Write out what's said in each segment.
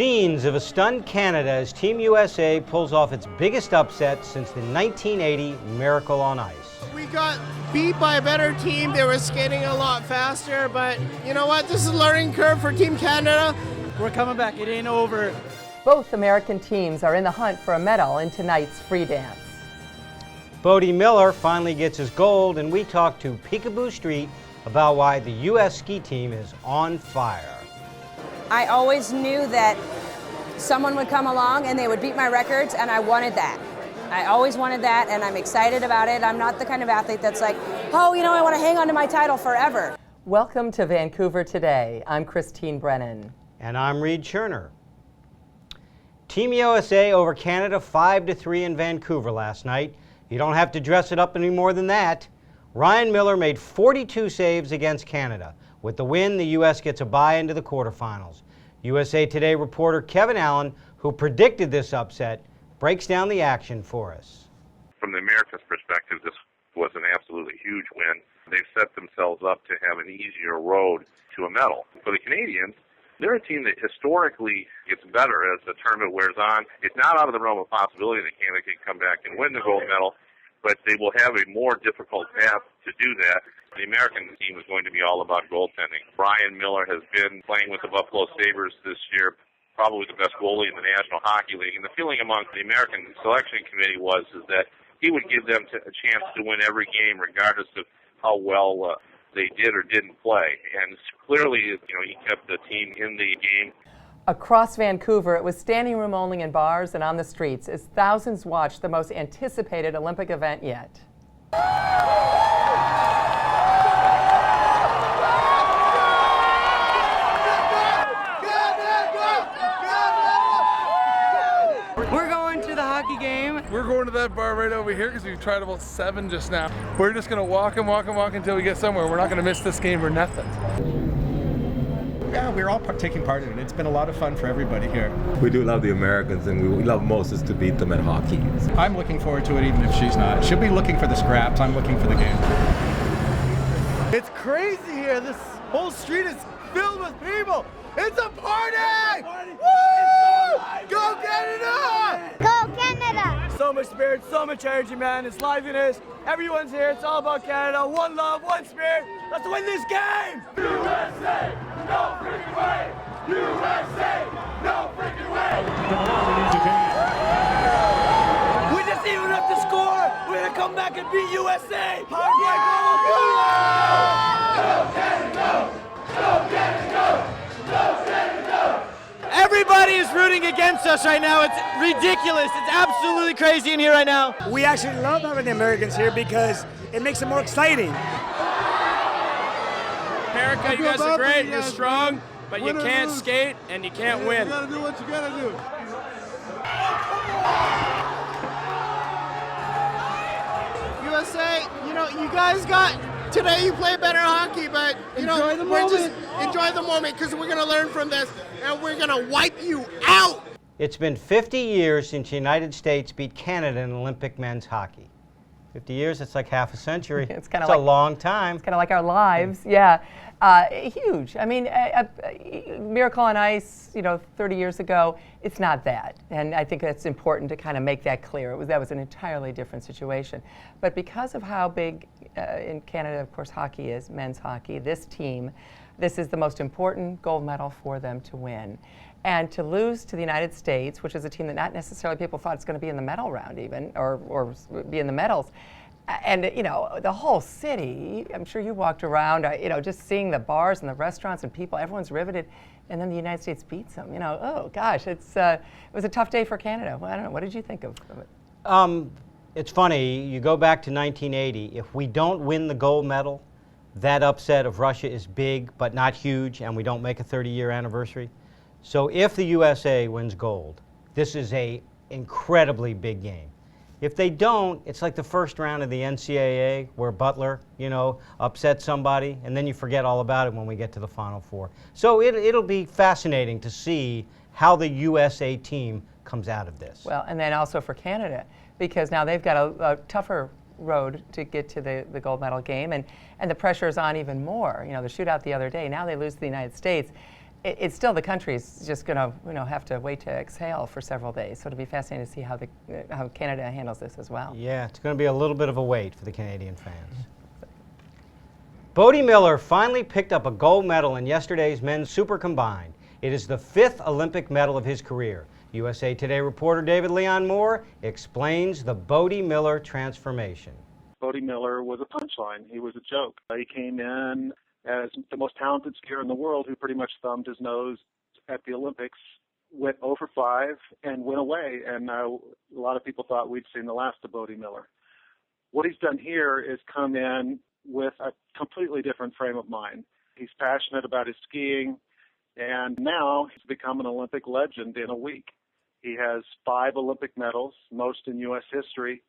Scenes of a stunned Canada as Team USA pulls off its biggest upset since the 1980 Miracle on Ice. We got beat by a better team. They were skating a lot faster, but you know what? This is a learning curve for Team Canada. We're coming back. It ain't over. Both American teams are in the hunt for a medal in tonight's free dance. Bode Miller finally gets his gold, and we talk to Picabo Street about why the U.S. ski team is on fire. I always knew that someone would come along and they would beat my records, and I wanted that. I always wanted that, and I'm excited about it. I'm not the kind of athlete that's like, oh, you know, I want to hang on to my title forever. Welcome to Vancouver Today. I'm Christine Brennan. And I'm Reed Cherner. Team USA over Canada 5-3 in Vancouver last night. You don't have to dress it up any more than that. Ryan Miller made 42 saves against Canada. With the win, the U.S. gets a bye into the quarterfinals. USA Today reporter Kevin Allen, who predicted this upset, breaks down the action for us. From the Americans' perspective, this was an absolutely huge win. They've set themselves up to have an easier road to a medal. For the Canadians, they're a team that historically gets better as the tournament wears on. It's not out of the realm of possibility that Canada can come back and win the gold medal, but they will have a more difficult path to do that. The American team is going to be all about goaltending. Ryan Miller has been playing with the Buffalo Sabres this year, probably the best goalie in the National Hockey League. And the feeling among the American selection committee was that he would give them a chance to win every game regardless of how well they did or didn't play. And clearly, you know, he kept the team in the game. Across Vancouver, it was standing room only in bars and on the streets as thousands watched the most anticipated Olympic event yet. We're going to that bar right over here because we've tried about 7 just now. We're just going to walk and walk and walk until we get somewhere. We're not going to miss this game or nothing. Yeah, we're all taking part in it. It's been a lot of fun for everybody here. We do love the Americans, and we love most is to beat them at hockey. I'm looking forward to it even if she's not. She'll be looking for the scraps. I'm looking for the game. It's crazy here. This whole street is filled with people. It's a party! Woo! Go Canada! Go Canada! So much spirit, so much energy, man. It's liveliness. Everyone's here. It's all about Canada. One love, one spirit. Let's win this game! USA! No freaking way! USA! No freaking way! We just even up the score. We're gonna come back and beat USA. Powered by Go Canada! Go! Go Canada! Go! Everybody is rooting against us right now. It's ridiculous. It's absolutely crazy in here right now. We actually love having the Americans here because it makes it more exciting. America, you guys are great. You're strong, but you can't skate and you can't win. You gotta do what you gotta do. USA, you know, you guys got, today you play better hockey, but you know, just enjoy the moment because we're going to learn from this and we're going to wipe you out. It's been 50 years since the United States beat Canada in Olympic men's hockey. 50 years, it's like half a century. It's a long time. It's kind of like our lives, yeah. Huge. I mean, Miracle on Ice, you know, 30 years ago, it's not that. And I think that's important to kind of make that clear. That was an entirely different situation. But because of how big in Canada, of course, hockey is, men's hockey, this team, this is the most important gold medal for them to win. And to lose to the United States, which is a team that not necessarily people thought it's going to be in the medal round even, or be in the medals. And, you know, the whole city, I'm sure you walked around, you know, just seeing the bars and the restaurants and people, everyone's riveted. And then the United States beats them, you know, oh gosh, it was a tough day for Canada. Well, I don't know, what did you think of it? It's funny, you go back to 1980, if we don't win the gold medal, that upset of Russia is big but not huge, and we don't make a 30-year anniversary. So if the USA wins gold, this is a incredibly big game. If they don't, it's like the first round of the NCAA where Butler, you know, upset somebody, and then you forget all about it when we get to the Final Four. So it'll be fascinating to see how the USA team comes out of this. Well, and then also for Canada, because now they've got a tougher road to get to the gold medal game, and the pressure is on even more. You know, the shootout the other day, now they lose to the United States. it's still, the country's just going to have to wait to exhale for several days. So it'll be fascinating to see how Canada handles this as well. Yeah, it's going to be a little bit of a wait for the Canadian fans. Bode Miller finally picked up a gold medal in yesterday's men's super combined. It is the 5th Olympic medal of his career. USA Today reporter David Leon Moore explains the Bode Miller transformation. Bode Miller was a punchline. He was a joke. He came in as the most talented skier in the world who pretty much thumbed his nose at the Olympics, went 0 for 5, and went away. And a lot of people thought we'd seen the last of Bode Miller. What he's done here is come in with a completely different frame of mind. He's passionate about his skiing, and now he's become an Olympic legend in a week. He has 5 Olympic medals, most in U.S. history,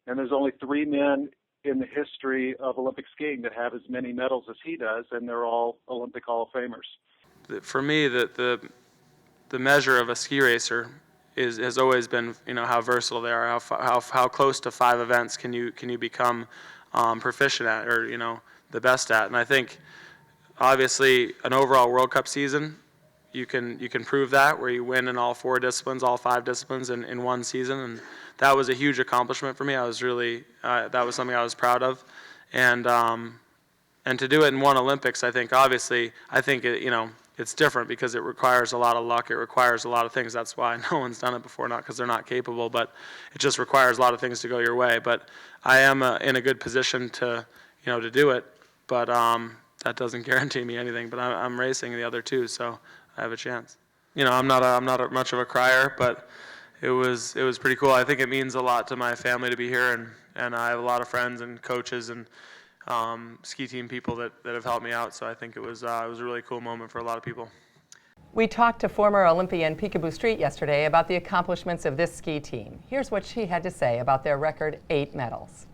and there's only 3 men in the history of Olympic skiing that have as many medals as he does, and they're all Olympic Hall of Famers. For me, the measure of a ski racer has always been, how versatile they are, how close to 5 events can you become proficient at, or the best at. And I think obviously an overall World Cup season, you can prove that, where you win in all 4 disciplines, all 5 disciplines in one season, and that was a huge accomplishment for me. I was really that was something I was proud of, and to do it in one Olympics, I think it's different because it requires a lot of luck. It requires a lot of things. That's why no one's done it before, not because they're not capable, but it just requires a lot of things to go your way. But I am in a good position to do it, but that doesn't guarantee me anything. But I'm racing the other 2, so I have a chance. I'm not much of a crier, but it was pretty cool. I think it means a lot to my family to be here, and I have a lot of friends and coaches and ski team people that have helped me out. So I think it was a really cool moment for a lot of people. We talked to former Olympian Picabo Street yesterday about the accomplishments of this ski team. Here's what she had to say about their record 8 medals.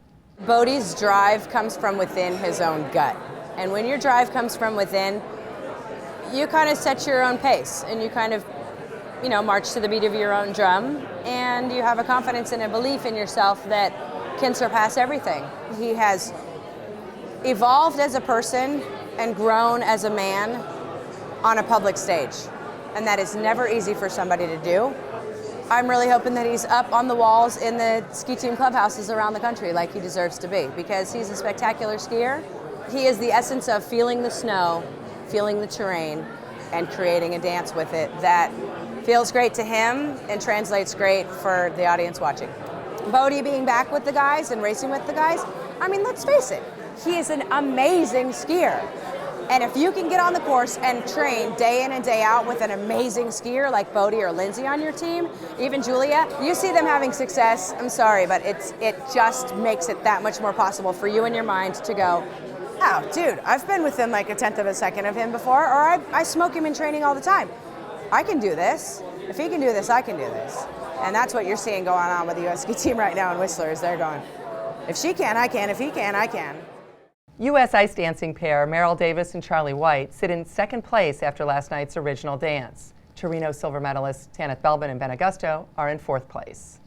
Bode's drive comes from within his own gut. And when your drive comes from within, you kind of set your own pace, and you kind of march to the beat of your own drum, and you have a confidence and a belief in yourself that can surpass everything. He has evolved as a person and grown as a man on a public stage, and that is never easy for somebody to do. I'm really hoping that he's up on the walls in the ski team clubhouses around the country like he deserves to be, because he's a spectacular skier. He is the essence of feeling the snow, feeling the terrain, and creating a dance with it that feels great to him and translates great for the audience watching. Bode being back with the guys and racing with the guys, let's face it, he is an amazing skier. And if you can get on the course and train day in and day out with an amazing skier like Bode or Lindsay on your team, even Julia, you see them having success, I'm sorry, but it just makes it that much more possible for you in your mind to go, oh, dude, I've been within like 1/10 of a second of him before, or I smoke him in training all the time. I can do this. If he can do this, I can do this. And that's what you're seeing going on with the U.S. ski team right now in Whistler, is they're going, if she can, I can. If he can, I can. U.S. ice dancing pair Merrill Davis and Charlie White sit in 2nd place after last night's original dance. Torino silver medalists Tanith Belbin and Ben Augusto are in 4th place.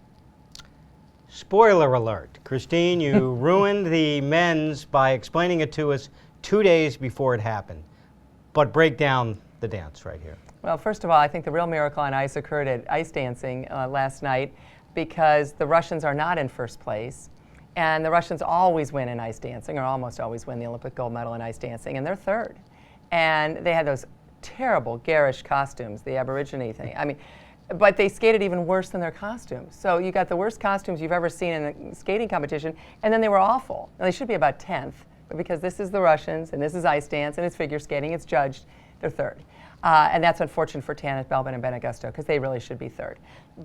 Spoiler alert. Christine, you ruined the men's by explaining it to us 2 days before it happened. But break down the dance right here. Well, first of all, I think the real miracle on ice occurred at ice dancing last night, because the Russians are not in 1st place. And the Russians always win in ice dancing, or almost always win the Olympic gold medal in ice dancing, and they're 3rd. And they had those terrible garish costumes, the Aborigine thing. But they skated even worse than their costumes. So you got the worst costumes you've ever seen in a skating competition, and then they were awful. Now, they should be about 10th, but because this is the Russians, and this is ice dance, and it's figure skating, it's judged, they're 3rd. And that's unfortunate for Tanith Belbin and Ben Augusto, because they really should be 3rd.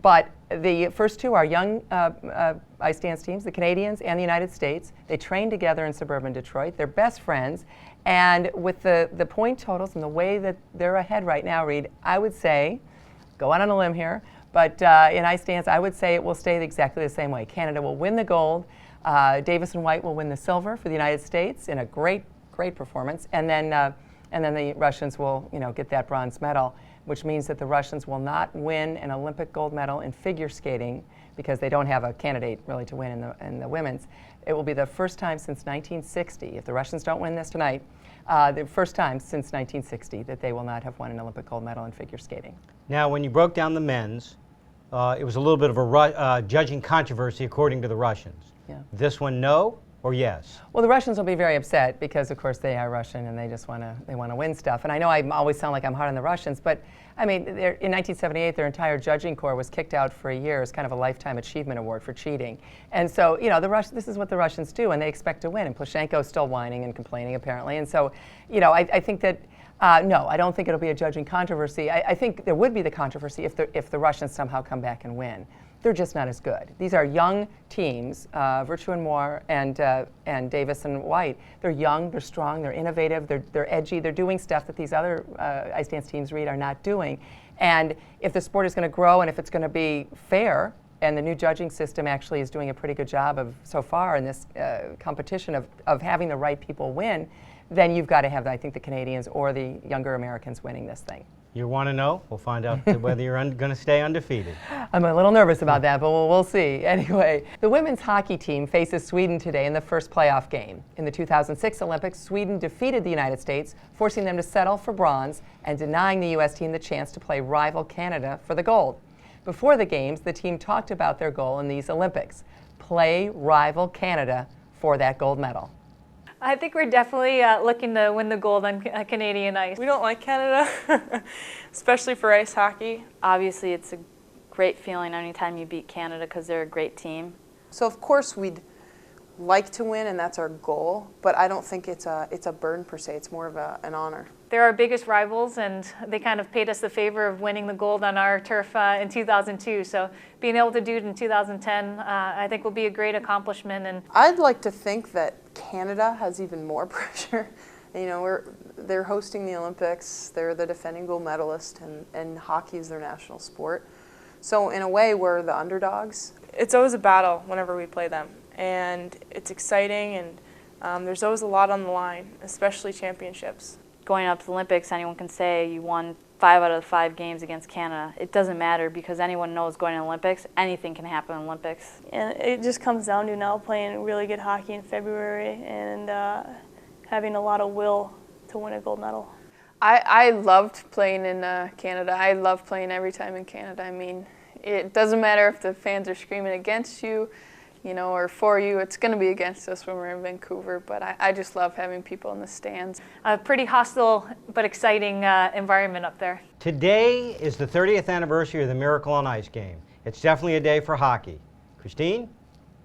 But the first 2 are young ice dance teams, the Canadians and the United States. They train together in suburban Detroit. They're best friends. And with the point totals and the way that they're ahead right now, Reed, I would say, go out on a limb here, but in ice dance, I would say it will stay exactly the same way. Canada will win the gold. Davis and White will win the silver for the United States in a great performance. And then the Russians will, get that bronze medal, which means that the Russians will not win an Olympic gold medal in figure skating because they don't have a candidate really to win in the women's. It will be the first time since 1960, if the Russians don't win this tonight, the first time since 1960 that they will not have won an Olympic gold medal in figure skating. Now, when you broke down the men's, it was a little bit of a judging controversy according to the Russians. Yeah. This one, no or yes? Well, the Russians will be very upset because, of course, they are Russian and they just want to win stuff. And I know I always sound like I'm hard on the Russians, but I mean, in 1978, their entire judging corps was kicked out for a year as kind of a lifetime achievement award for cheating. And so, you know, this is what the Russians do, and they expect to win. And Plushenko's still whining and complaining, apparently. And so, you know, I think that. No, I don't think it'll be a judging controversy. I think there would be the controversy if the Russians somehow come back and win. They're just not as good. These are young teams, Virtue and Moore and Davis and White. They're young, they're strong, they're innovative, they're edgy, they're doing stuff that these other ice dance teams, Reed, are not doing. And if the sport is going to grow and if it's going to be fair, and the new judging system actually is doing a pretty good job of so far in this competition of having the right people win, then you've got to have, I think, the Canadians or the younger Americans winning this thing. You want to know? We'll find out whether you're going to stay undefeated. I'm a little nervous about that, but we'll see. Anyway, the women's hockey team faces Sweden today in the first playoff game. In the 2006 Olympics, Sweden defeated the United States, forcing them to settle for bronze and denying the U.S. team the chance to play rival Canada for the gold. Before the games, the team talked about their goal in these Olympics: play rival Canada for that gold medal. I think we're definitely looking to win the gold on Canadian ice. We don't like Canada, especially for ice hockey. Obviously, it's a great feeling anytime you beat Canada because they're a great team. So of course we'd like to win, and that's our goal, but I don't think it's a burden per se. It's more of an honor. They're our biggest rivals, and they kind of paid us the favor of winning the gold on our turf in 2002. So being able to do it in 2010, I think will be a great accomplishment. And I'd like to think that Canada has even more pressure. You know, they're hosting the Olympics. They're the defending gold medalist, and hockey is their national sport. So in a way, we're the underdogs. It's always a battle whenever we play them, and it's exciting, and there's always a lot on the line, especially championships. Going up to the Olympics, anyone can say you won 5 out of the 5 games against Canada. It doesn't matter because anyone knows going to the Olympics, anything can happen in the Olympics. And it just comes down to now playing really good hockey in February and having a lot of will to win a gold medal. I loved playing in Canada. I love playing every time in Canada. I mean, it doesn't matter if the fans are screaming against you, you know, or for you. It's going to be against us when we're in Vancouver, but I just love having people in the stands. a pretty hostile but exciting environment up there. Today is the 30th anniversary of the Miracle on Ice game. It's definitely a day for hockey. Christine,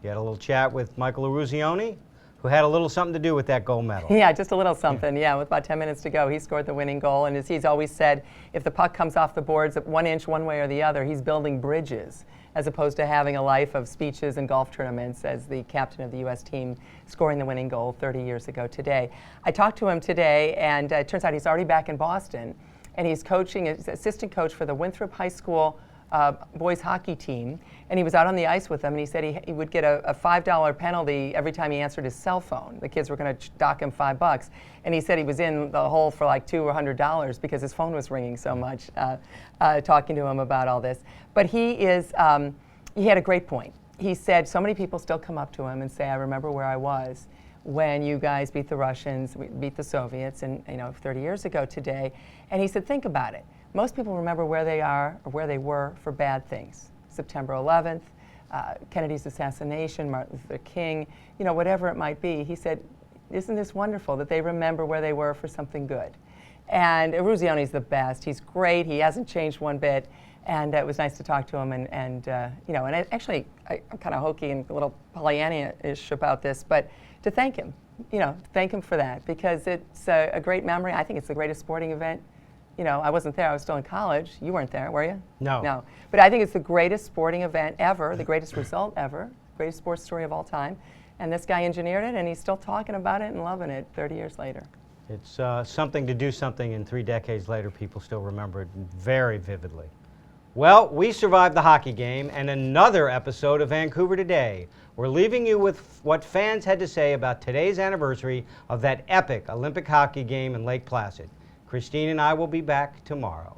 you had a little chat with Michael Eruzione, who had a little something to do with that gold medal. Yeah, just a little something. Yeah, with about 10 minutes to go, he scored the winning goal. And as he's always said, if the puck comes off the boards 1 inch one way or the other, he's building bridges, as opposed to having a life of speeches and golf tournaments as the captain of the U.S. team, scoring the winning goal 30 years ago today. I talked to him today, and it turns out he's already back in Boston, and he's coaching as assistant coach for the Winthrop High School boys hockey team, and he was out on the ice with them, and he said he would get a $5 penalty every time he answered his cell phone. The kids were going to dock him $5, and he said he was in the hole for like $200 or $100 because his phone was ringing so much, talking to him about all this. But he had a great point. He said so many people still come up to him and say, I remember where I was when you guys beat the Russians, beat the Soviets, and 30 years ago today. And he said, think about it. Most people remember where they are or where they were for bad things. September 11th, Kennedy's assassination, Martin Luther King, whatever it might be. He said, isn't this wonderful that they remember where they were for something good? And Eruzione's the best. He's great. He hasn't changed one bit. And it was nice to talk to him. And actually, I'm kind of hokey and a little Pollyanna-ish about this, but to thank him, thank him for that, because it's a great memory. I think it's the greatest sporting event. I wasn't there. I was still in college. You weren't there, were you? No. No. But I think it's the greatest sporting event ever, the greatest result ever, greatest sports story of all time. And this guy engineered it, and he's still talking about it and loving it 30 years later. It's something to do something, and 3 decades later, people still remember it very vividly. Well, we survived the hockey game and another episode of Vancouver Today. We're leaving you with what fans had to say about today's anniversary of that epic Olympic hockey game in Lake Placid. Christine and I will be back tomorrow.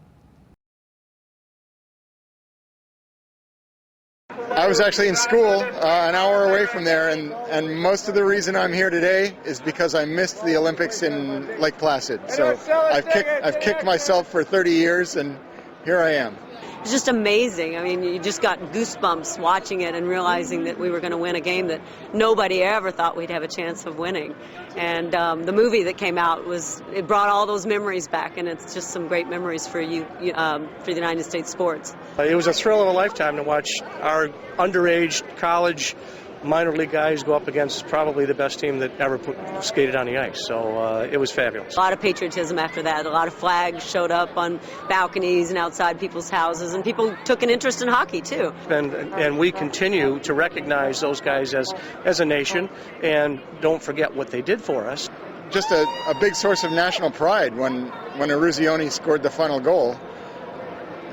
I was actually in school an hour away from there, and most of the reason I'm here today is because I missed the Olympics in Lake Placid. So I've kicked myself for 30 years, and here I am. It's just amazing. I mean, you just got goosebumps watching it and realizing that we were going to win a game that nobody ever thought we'd have a chance of winning. And the movie that came out it brought all those memories back, and it's just some great memories for for the United States sports. It was a thrill of a lifetime to watch our underage college minor league guys go up against probably the best team that ever skated on the ice. So it was fabulous. A lot of patriotism after that. A lot of flags showed up on balconies and outside people's houses, and people took an interest in hockey too. And we continue to recognize those guys as a nation, and don't forget what they did for us. Just a big source of national pride when Eruzione scored the final goal,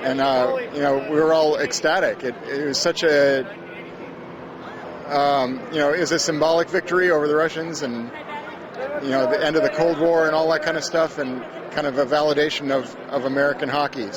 and we were all ecstatic. It was such a is a symbolic victory over the Russians, and the end of the Cold War and all that kind of stuff, and kind of a validation of American hockey.